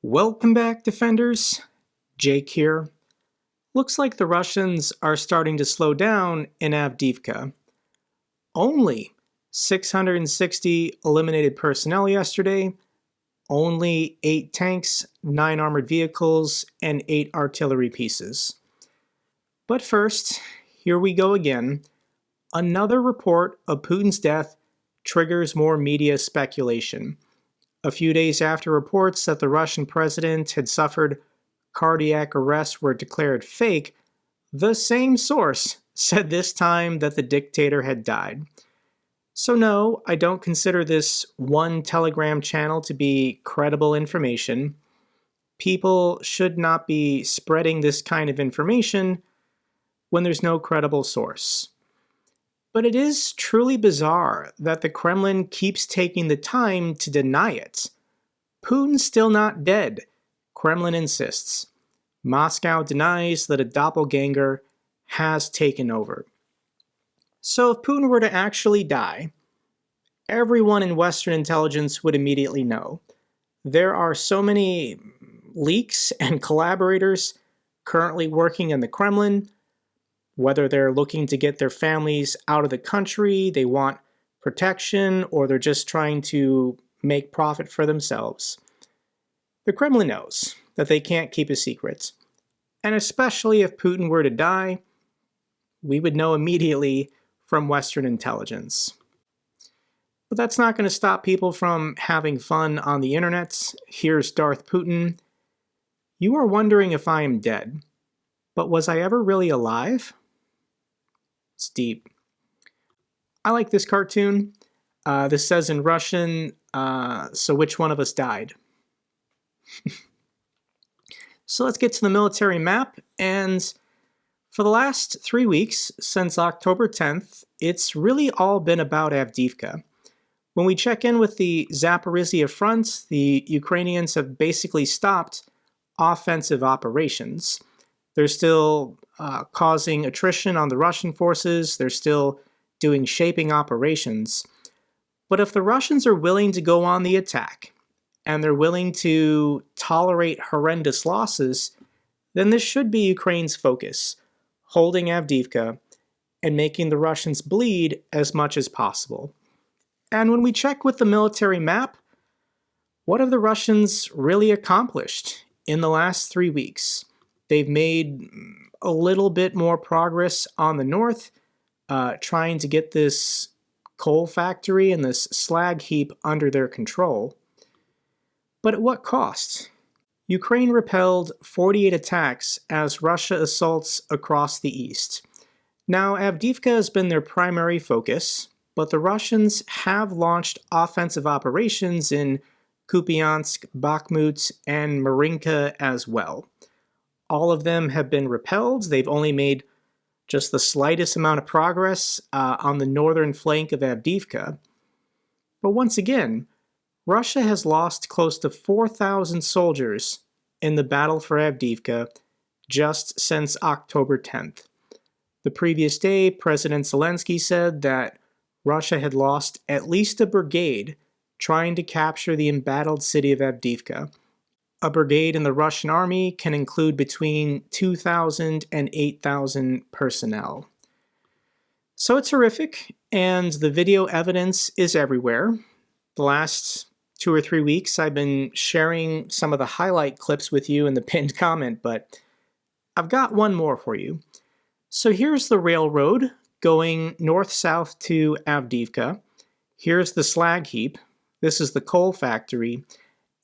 Welcome back, Defenders. Jake here. Looks like the Russians are starting to slow down in Avdiivka. Only 660 eliminated personnel yesterday, only 8 tanks, 9 armored vehicles, and 8 artillery pieces. But first, here we go again. Another report of Putin's death triggers more media speculation. A few days after reports that the Russian president had suffered cardiac arrest were declared fake, the same source said this time that the dictator had died. So no, I don't consider this one Telegram channel to be credible information. People should not be spreading this kind of information when there's no credible source. But it is truly bizarre that the Kremlin keeps taking the time to deny it. Putin's still not dead, Kremlin insists. Moscow denies that a doppelganger has taken over. So if Putin were to actually die, everyone in Western intelligence would immediately know. There are so many leaks and collaborators currently working in the Kremlin. Whether they're looking to get their families out of the country, they want protection, or they're just trying to make profit for themselves. The Kremlin knows that they can't keep a secret. And especially if Putin were to die, we would know immediately from Western intelligence. But that's not going to stop people from having fun on the internet. Here's Darth Putin. You are wondering if I am dead, but was I ever really alive? It's deep. I like this cartoon. This says in Russian, so which one of us died? So let's get to the military map. And for the last 3 weeks, since October 10th, it's really all been about Avdiivka. When we check in with the Zaporizhia front, the Ukrainians have basically stopped offensive operations. They're still causing attrition on the Russian forces. They're still doing shaping operations. But if the Russians are willing to go on the attack, and they're willing to tolerate horrendous losses, then this should be Ukraine's focus, holding Avdiivka and making the Russians bleed as much as possible. And when we check with the military map, what have the Russians really accomplished in the last 3 weeks? They've made a little bit more progress on the north, trying to get this coal factory and this slag heap under their control. But at what cost? Ukraine repelled 48 attacks as Russia assaults across the east. Now, Avdiivka has been their primary focus, but the Russians have launched offensive operations in Kupiansk, Bakhmut, and Marinka as well. All of them have been repelled. They've only made just the slightest amount of progress on the northern flank of Avdiivka. But once again, Russia has lost close to 4,000 soldiers in the battle for Avdiivka just since October 10th. The previous day, President Zelensky said that Russia had lost at least a brigade trying to capture the embattled city of Avdiivka. A brigade in the Russian army can include between 2,000 and 8,000 personnel. So it's horrific, and the video evidence is everywhere. The last 2 or 3 weeks, I've been sharing some of the highlight clips with you in the pinned comment, but I've got one more for you. So here's the railroad going north-south to Avdiivka. Here's the slag heap. This is the coal factory.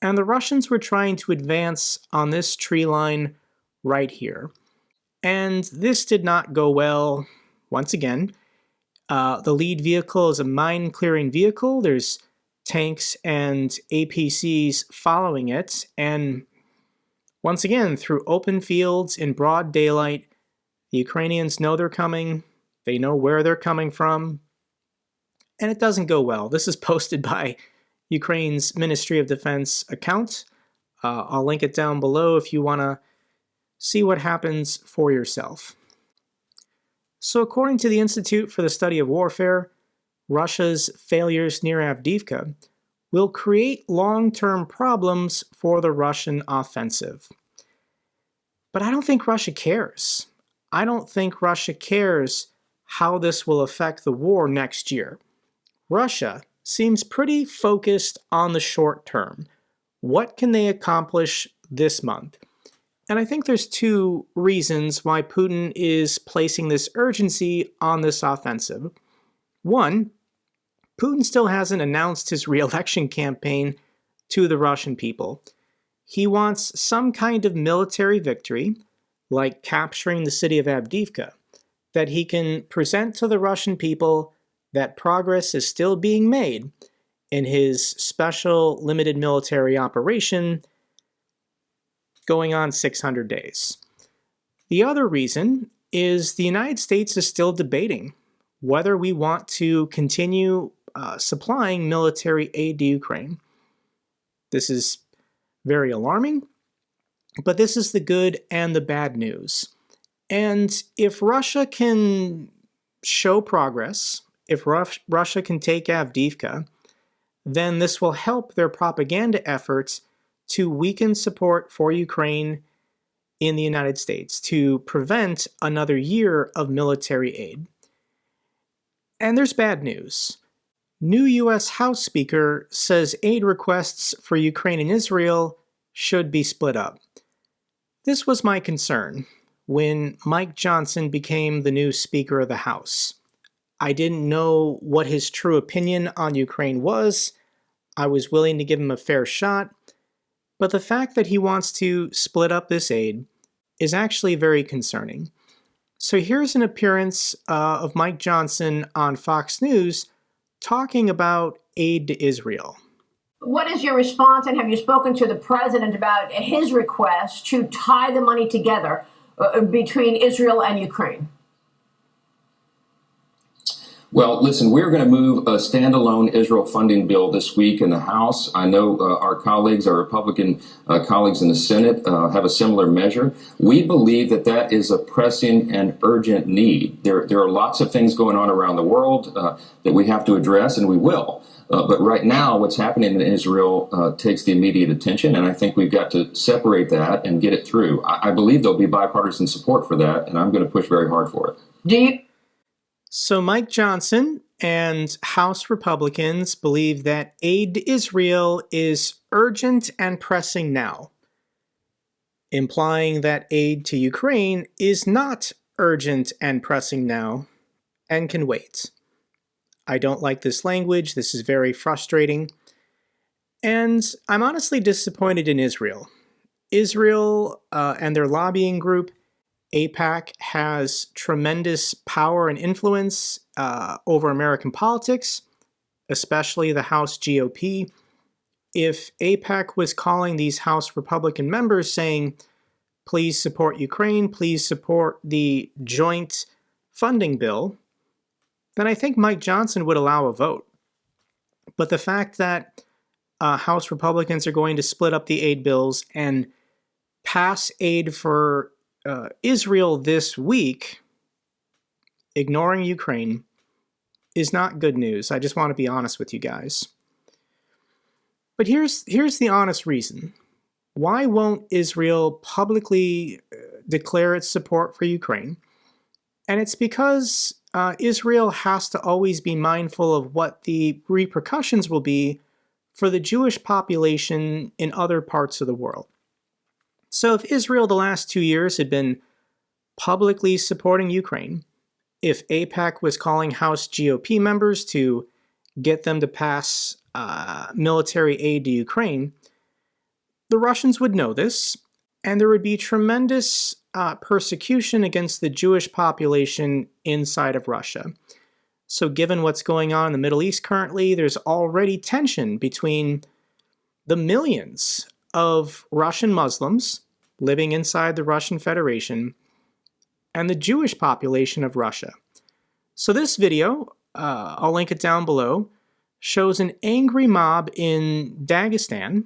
And the Russians were trying to advance on this tree line right here. And this did not go well once again. The lead vehicle is a mine-clearing vehicle. There's tanks and APCs following it. And once again, through open fields in broad daylight, the Ukrainians know they're coming. They know where they're coming from. And it doesn't go well. This is posted by Ukraine's Ministry of Defense account. I'll link it down below if you want to see what happens for yourself. So according to the Institute for the Study of Warfare, Russia's failures near Avdiivka will create long-term problems for the Russian offensive. But I don't think Russia cares. I don't think Russia cares how this will affect the war next year. Russia seems pretty focused on the short term. What can they accomplish this month? And I think there's two reasons why Putin is placing this urgency on this offensive. One, Putin still hasn't announced his re-election campaign to the Russian people. He wants some kind of military victory, like capturing the city of Avdiivka, that he can present to the Russian people that progress is still being made in his special limited military operation going on 600 days. The other reason is the United States is still debating whether we want to continue supplying military aid to Ukraine. This is very alarming, but this is the good and the bad news. And if Russia can show progress, if Russia can take Avdiivka, then this will help their propaganda efforts to weaken support for Ukraine in the United States, to prevent another year of military aid. And there's bad news. New U.S. House Speaker says aid requests for Ukraine and Israel should be split up. This was my concern when Mike Johnson became the new Speaker of the House. I didn't know what his true opinion on Ukraine was. I was willing to give him a fair shot, but the fact that he wants to split up this aid is actually very concerning. So here's an appearance of Mike Johnson on Fox News talking about aid to Israel. What is your response, and have you spoken to the president about his request to tie the money together between Israel and Ukraine? Well, listen, we're going to move a standalone Israel funding bill this week in the House. I know our colleagues, our Republican colleagues in the Senate have a similar measure. We believe that that is a pressing and urgent need. There are lots of things going on around the world that we have to address, and we will. But right now, what's happening in Israel takes the immediate attention, and I think we've got to separate that and get it through. I believe there'll be bipartisan support for that, and I'm going to push very hard for it. So Mike Johnson and House Republicans believe that aid to Israel is urgent and pressing now, implying that aid to Ukraine is not urgent and pressing now and can wait. I don't like this language. This is very frustrating. And I'm honestly disappointed in Israel. Israel and their lobbying group, AIPAC, has tremendous power and influence over American politics, especially the House GOP. If AIPAC was calling these House Republican members saying, please support Ukraine, please support the joint funding bill, then I think Mike Johnson would allow a vote. But the fact that House Republicans are going to split up the aid bills and pass aid for Israel this week, ignoring Ukraine, is not good news. I just want to be honest with you guys. But here's the honest reason. Why won't Israel publicly declare its support for Ukraine? And it's because Israel has to always be mindful of what the repercussions will be for the Jewish population in other parts of the world. So if Israel the last 2 years had been publicly supporting Ukraine, if AIPAC was calling House GOP members to get them to pass military aid to Ukraine, the Russians would know this, and there would be tremendous persecution against the Jewish population inside of Russia. So given what's going on in the Middle East currently, there's already tension between the millions of Russian Muslims living inside the Russian Federation and the Jewish population of Russia. So this video, I'll link it down below, shows an angry mob in Dagestan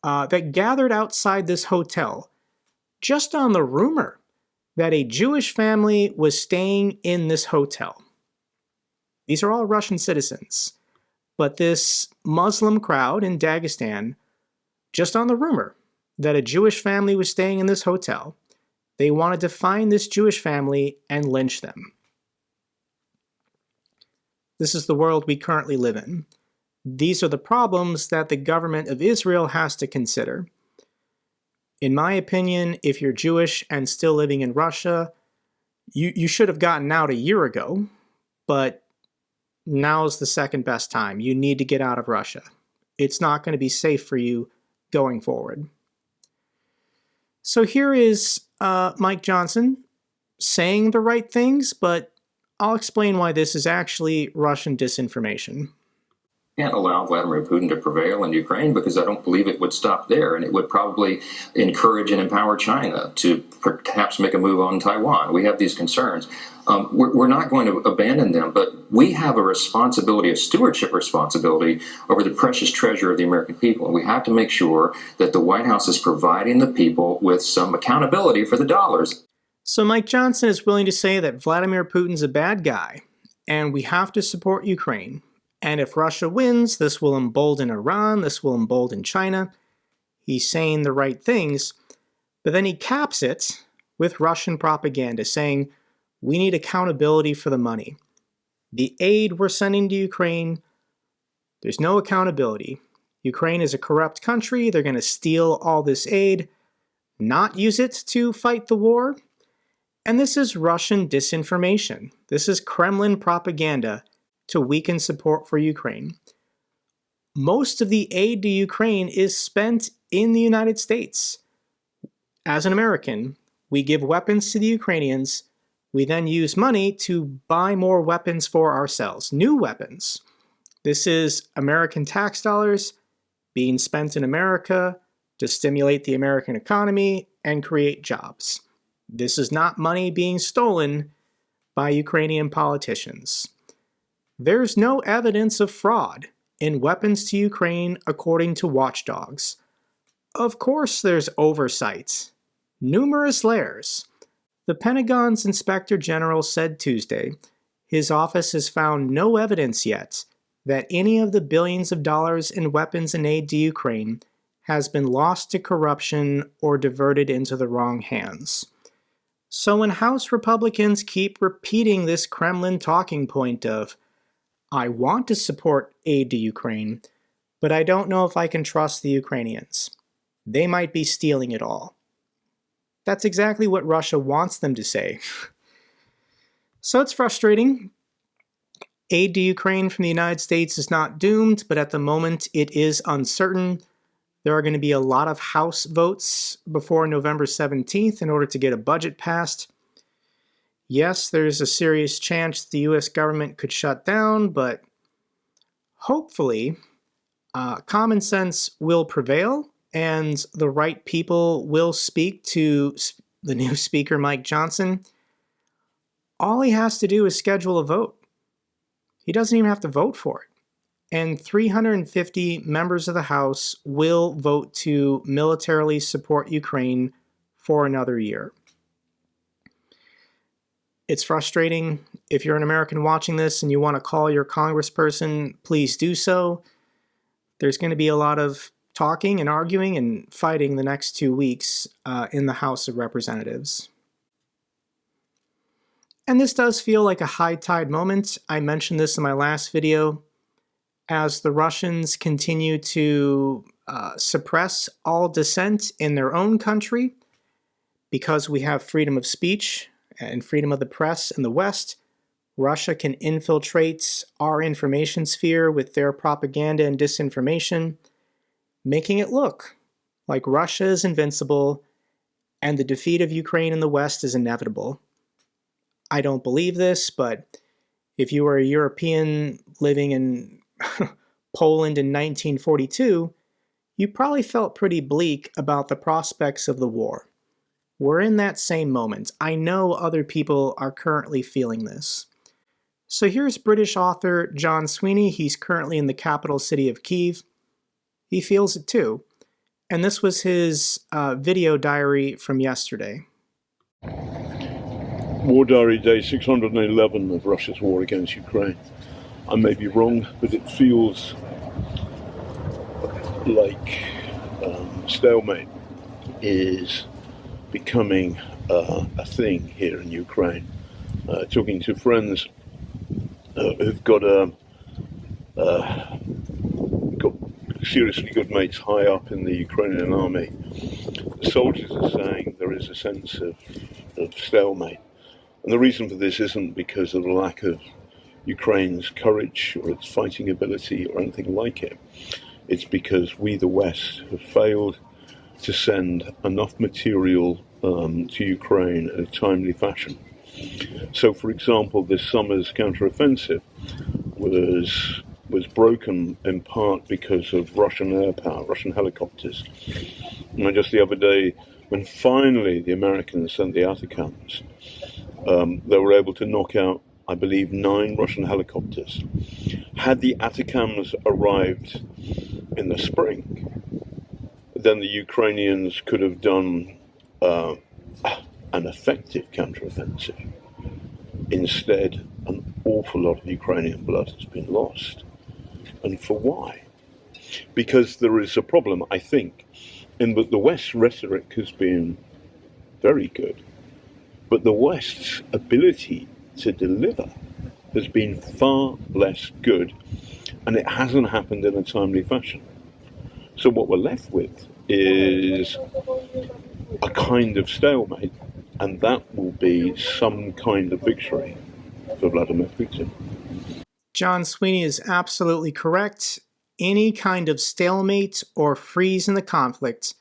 that gathered outside this hotel just on the rumor that a Jewish family was staying in this hotel. These are all Russian citizens. But this Muslim crowd in Dagestan, just on the rumor that a Jewish family was staying in this hotel, they wanted to find this Jewish family and lynch them. This is the world we currently live in. These are the problems that the government of Israel has to consider. In my opinion, if you're Jewish and still living in Russia, you should have gotten out a year ago, but now's the second best time. You need to get out of Russia. It's not going to be safe for you going forward. So here is Mike Johnson saying the right things, but I'll explain why this is actually Russian disinformation. Can't allow Vladimir Putin to prevail in Ukraine because I don't believe it would stop there, and it would probably encourage and empower China to perhaps make a move on Taiwan. We have these concerns. We're not going to abandon them, but we have a responsibility, a stewardship responsibility over the precious treasure of the American people, and we have to make sure that the White House is providing the people with some accountability for the dollars. So Mike Johnson is willing to say that Vladimir Putin's a bad guy, and we have to support Ukraine. And if Russia wins, this will embolden Iran, this will embolden China. He's saying the right things, but then he caps it with Russian propaganda, saying, we need accountability for the money. The aid we're sending to Ukraine, there's no accountability. Ukraine is a corrupt country, they're going to steal all this aid, not use it to fight the war. And this is Russian disinformation. This is Kremlin propaganda to weaken support for Ukraine. Most of the aid to Ukraine is spent in the United States. As an American, we give weapons to the Ukrainians. We then use money to buy more weapons for ourselves, new weapons. This is American tax dollars being spent in America to stimulate the American economy and create jobs. This is not money being stolen by Ukrainian politicians. There's no evidence of fraud in weapons to Ukraine according to watchdogs. Of course there's oversight. Numerous layers. The Pentagon's Inspector General said Tuesday his office has found no evidence yet that any of the billions of dollars in weapons and aid to Ukraine has been lost to corruption or diverted into the wrong hands. So when House Republicans keep repeating this Kremlin talking point of, I want to support aid to Ukraine, but I don't know if I can trust the Ukrainians. They might be stealing it all. That's exactly what Russia wants them to say. So it's frustrating. Aid to Ukraine from the United States is not doomed, but at the moment it is uncertain. There are going to be a lot of House votes before November 17th in order to get a budget passed. Yes, there's a serious chance the U.S. government could shut down, but hopefully common sense will prevail and the right people will speak to the new speaker, Mike Johnson. All he has to do is schedule a vote. He doesn't even have to vote for it. And 350 members of the House will vote to militarily support Ukraine for another year. It's frustrating. If you're an American watching this and you want to call your congressperson, please do so. There's going to be a lot of talking and arguing and fighting the next 2 weeks in the House of Representatives. And this does feel like a high tide moment. I mentioned this in my last video. As the Russians continue to suppress all dissent in their own country, because we have freedom of speech and freedom of the press in the West, Russia can infiltrate our information sphere with their propaganda and disinformation, making it look like Russia is invincible and the defeat of Ukraine in the West is inevitable. I don't believe this, but if you were a European living in Poland in 1942, you probably felt pretty bleak about the prospects of the war. We're in that same moment. I know other people are currently feeling this. So here's British author John Sweeney. He's currently in the capital city of Kyiv. He feels it too. And this was his video diary from yesterday. War Diary Day 611 of Russia's war against Ukraine. I may be wrong, but it feels like stalemate is becoming a thing here in Ukraine. Talking to friends who've got seriously good mates high up in the Ukrainian army, the soldiers are saying there is a sense of stalemate. And the reason for this isn't because of the lack of Ukraine's courage or its fighting ability or anything like it. It's because we, the West, have failed to send enough material to Ukraine in a timely fashion. So, for example, this summer's counteroffensive was broken in part because of Russian air power, Russian helicopters. And just the other day, when finally the Americans sent the ATACMS, they were able to knock out, I believe, 9 Russian helicopters. Had the ATACMS arrived in the spring, then the Ukrainians could have done an effective counteroffensive. Instead, an awful lot of Ukrainian blood has been lost. And for why? Because there is a problem, I think, in that the West's rhetoric has been very good, but the West's ability to deliver has been far less good, and it hasn't happened in a timely fashion. So what we're left with is a kind of stalemate, and that will be some kind of victory for Vladimir Putin. John Sweeney is absolutely correct. Any kind of stalemate or freeze in the conflict,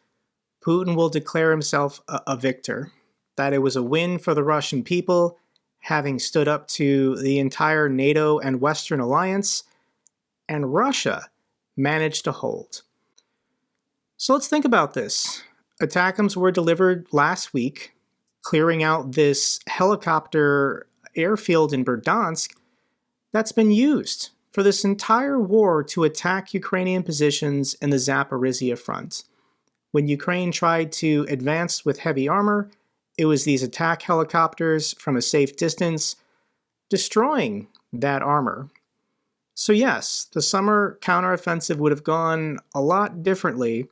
Putin will declare himself a victor. That it was a win for the Russian people, having stood up to the entire NATO and Western alliance, and Russia managed to hold. So let's think about this. ATACMS were delivered last week, clearing out this helicopter airfield in Berdansk that's been used for this entire war to attack Ukrainian positions in the Zaporizhia front. When Ukraine tried to advance with heavy armor, it was these attack helicopters from a safe distance destroying that armor. So yes, the summer counteroffensive would have gone a lot differently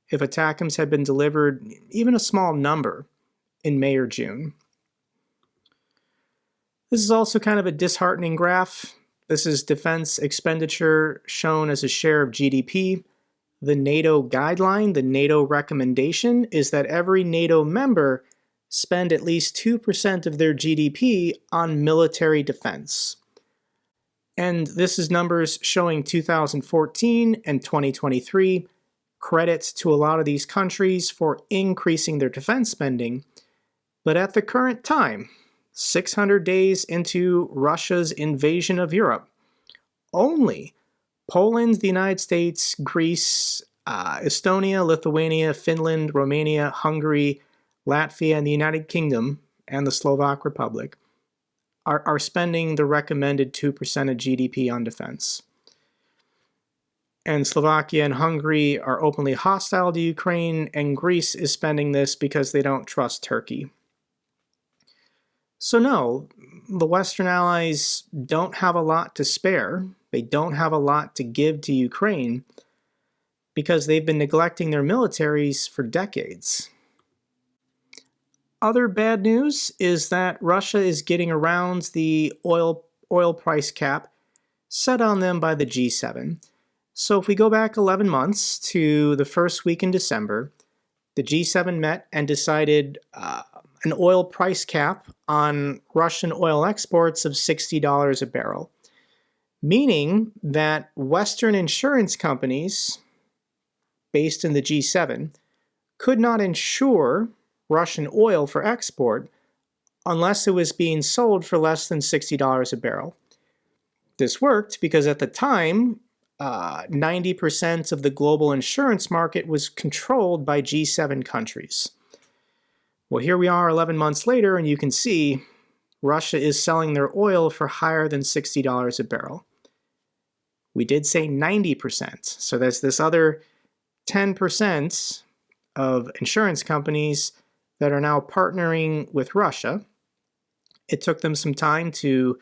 if ATACMS had been delivered even a small number in May or June. This is also kind of a disheartening graph. This is defense expenditure shown as a share of GDP. The NATO guideline, the NATO recommendation, is that every NATO member spend at least 2% of their GDP on military defense. And this is numbers showing 2014 and 2023. Credit to a lot of these countries for increasing their defense spending. But at the current time, 600 days into Russia's invasion of Europe, only Poland, the United States, Greece, Estonia, Lithuania, Finland, Romania, Hungary, Latvia, and the United Kingdom, and the Slovak Republic are spending the recommended 2% of GDP on defense. And Slovakia and Hungary are openly hostile to Ukraine, and Greece is spending this because they don't trust Turkey. So no, the Western allies don't have a lot to spare. They don't have a lot to give to Ukraine because they've been neglecting their militaries for decades. Other bad news is that Russia is getting around the oil price cap set on them by the G7. So if we go back 11 months to the first week in December, the G7 met and decided an oil price cap on Russian oil exports of $60 a barrel, meaning that Western insurance companies based in the G7 could not insure Russian oil for export unless it was being sold for less than $60 a barrel. This worked because at the time, 90% of the global insurance market was controlled by G7 countries. Well, here we are 11 months later, and you can see Russia is selling their oil for higher than $60 a barrel. We did say 90%, so there's this other 10% of insurance companies that are now partnering with Russia. It took them some time to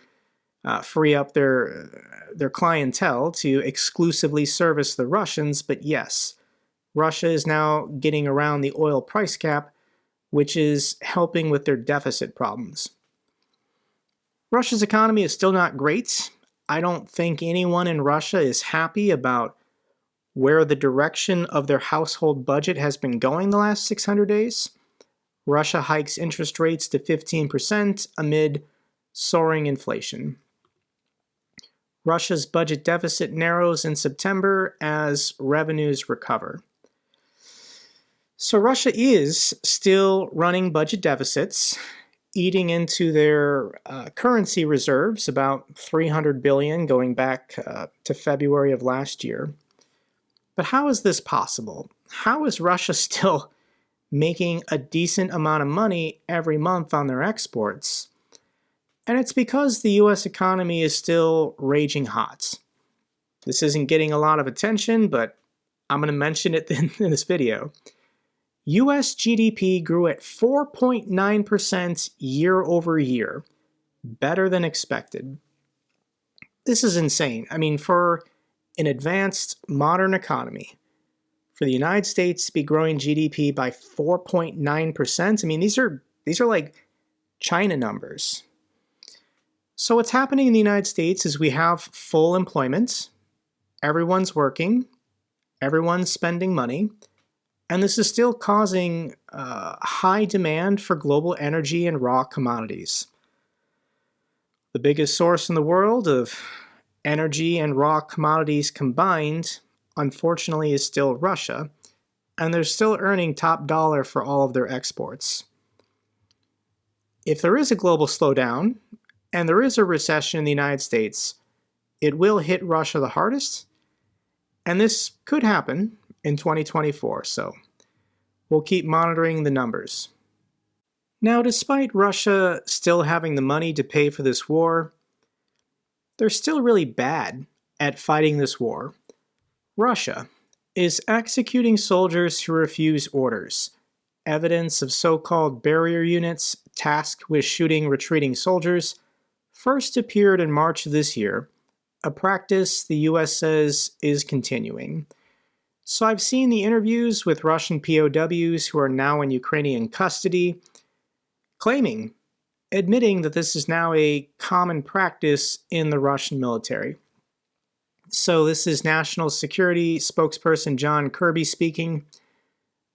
free up their clientele to exclusively service the Russians. But yes, Russia is now getting around the oil price cap, which is helping with their deficit problems. Russia's economy is still not great. I don't think anyone in Russia is happy about where the direction of their household budget has been going the last 600 days. Russia hikes interest rates to 15% amid soaring inflation. Russia's budget deficit narrows in September as revenues recover. So Russia is still running budget deficits, eating into their currency reserves, about $300 billion going back to February of last year. But how is this possible? How is Russia still making a decent amount of money every month on their exports? And it's because the US economy is still raging hot. This isn't getting a lot of attention, but I'm going to mention it in this video. US GDP grew at 4.9% year over year, better than expected. This is insane. I mean, for an advanced modern economy, for the United States to be growing GDP by 4.9%, I mean, these are like China numbers. So what's happening in the United States is we have full employment, everyone's working, everyone's spending money, and this is still causing high demand for global energy and raw commodities. The biggest source in the world of energy and raw commodities combined, unfortunately, is still Russia, and they're still earning top dollar for all of their exports. If there is a global slowdown, and there is a recession in the United States, it will hit Russia the hardest, and this could happen in 2024, so we'll keep monitoring the numbers. Now, despite Russia still having the money to pay for this war, they're still really bad at fighting this war. Russia is executing soldiers who refuse orders. Evidence of so-called barrier units tasked with shooting retreating soldiers first appeared in March of this year, a practice the US says is continuing. So I've seen the interviews with Russian POWs who are now in Ukrainian custody, admitting that this is now a common practice in the Russian military. So this is National Security spokesperson John Kirby speaking.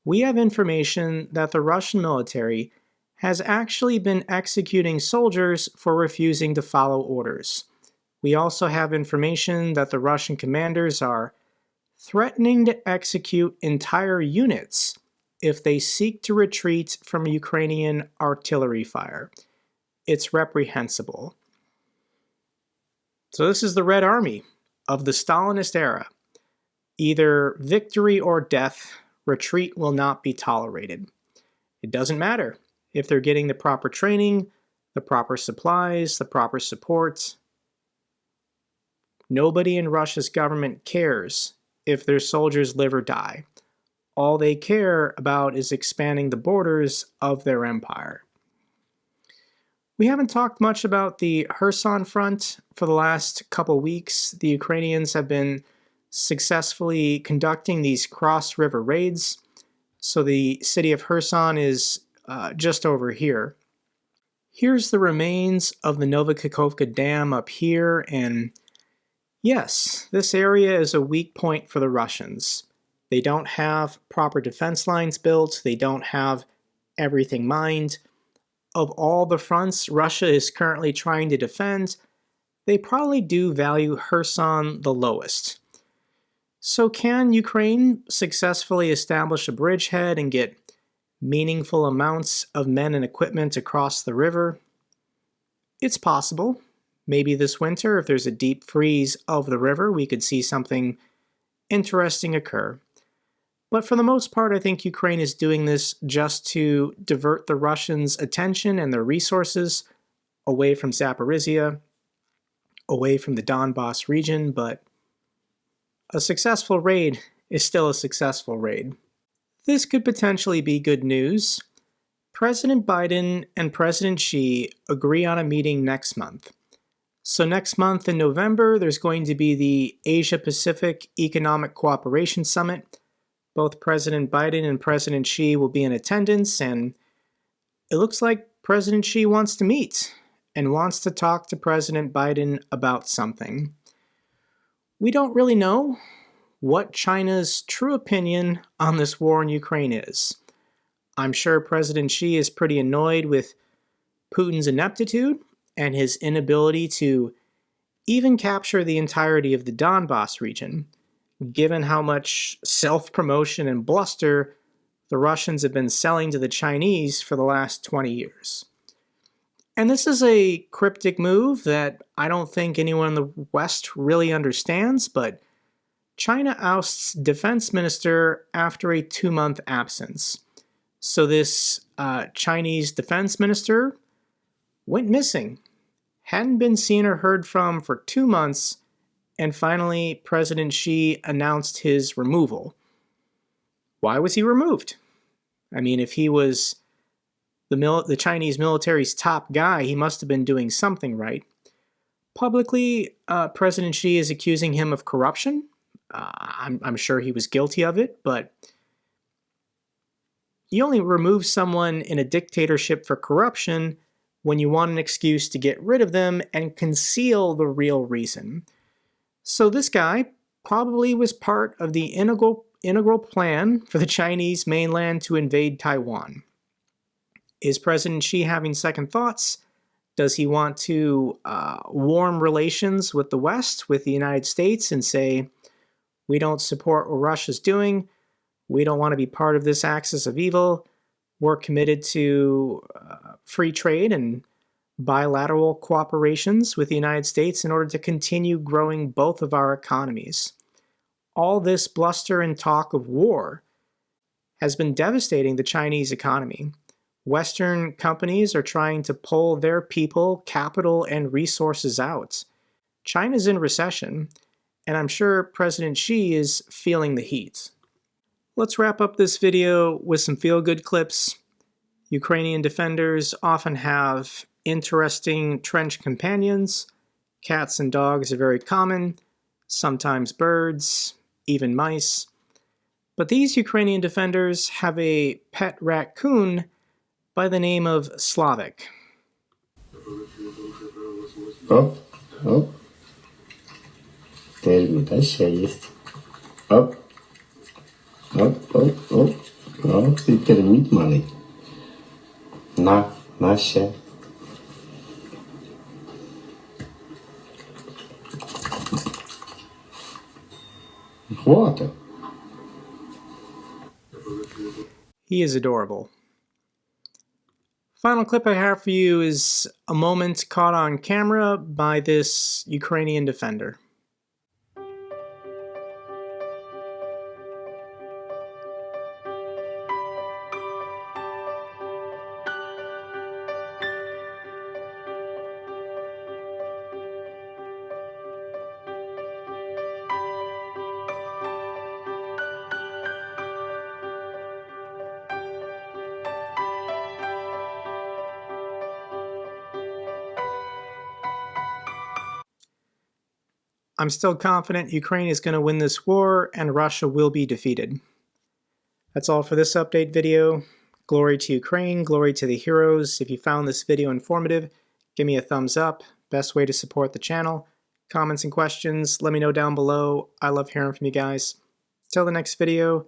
We have information that the Russian military has actually been executing soldiers for refusing to follow orders. We also have information that the Russian commanders are threatening to execute entire units if they seek to retreat from Ukrainian artillery fire. It's reprehensible. So this is the Red Army of the Stalinist era. Either victory or death, retreat will not be tolerated. It doesn't matter if they're getting the proper training, the proper supplies, the proper support. Nobody in Russia's government cares if their soldiers live or die. All they care about is expanding the borders of their empire. We haven't talked much about the Hon Front for the last couple weeks. The Ukrainians have been successfully conducting these cross-river raids. So the city of Kherson is just over here. Here's the remains of the Novokakhovka Dam up here, and yes, this area is a weak point for the Russians. They don't have proper defense lines built, they don't have everything mined. Of all the fronts Russia is currently trying to defend, they probably do value Kherson the lowest. So can Ukraine successfully establish a bridgehead and get meaningful amounts of men and equipment across the river? It's possible. Maybe this winter, if there's a deep freeze of the river, we could see something interesting occur. But for the most part, I think Ukraine is doing this just to divert the Russians' attention and their resources away from Zaporizhia, away from the Donbass region, but a successful raid is still a successful raid. This could potentially be good news. President Biden and President Xi agree on a meeting next month. So next month in November, there's going to be the Asia-Pacific Economic Cooperation Summit. Both President Biden and President Xi will be in attendance, and it looks like President Xi wants to meet and wants to talk to President Biden about something. We don't really know what China's true opinion on this war in Ukraine is. I'm sure President Xi is pretty annoyed with Putin's ineptitude and his inability to even capture the entirety of the Donbass region, given how much self-promotion and bluster the Russians have been selling to the Chinese for the last 20 years. And this is a cryptic move that I don't think anyone in the West really understands, but China ousts defense minister after a 2-month absence. So this Chinese defense minister went missing, hadn't been seen or heard from for 2 months, and finally President Xi announced his removal. Why was he removed? I mean, if he was the Chinese military's top guy, he must have been doing something right. Publicly, President Xi is accusing him of corruption. I'm sure he was guilty of it, but you only remove someone in a dictatorship for corruption when you want an excuse to get rid of them and conceal the real reason. So this guy probably was part of the integral plan for the Chinese mainland to invade Taiwan. Is President Xi having second thoughts? Does he want to warm relations with the West, with the United States, and say, we don't support what Russia's doing, we don't want to be part of this axis of evil, we're committed to free trade and bilateral cooperations with the United States in order to continue growing both of our economies? All this bluster and talk of war has been devastating the Chinese economy. Western companies are trying to pull their people, capital, and resources out. China's in recession, and I'm sure President Xi is feeling the heat. Let's wrap up this video with some feel-good clips. Ukrainian defenders often have interesting trench companions. Cats and dogs are very common, sometimes birds, even mice. But these Ukrainian defenders have a pet raccoon by the name of Slavic. Оп, оп. Теж ще есть. Оп. Оп, оп, оп. Оп, ти терміт малий. На ще. Хвата. He is adorable. Final clip I have for you is a moment caught on camera by this Ukrainian defender. I'm still confident Ukraine is going to win this war and Russia will be defeated. That's all for this update video. Glory to Ukraine, glory to the heroes. If you found this video informative, give me a thumbs up. Best way to support the channel. Comments and questions, let me know down below. I love hearing from you guys. Till the next video,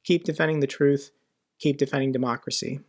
keep defending the truth, keep defending democracy.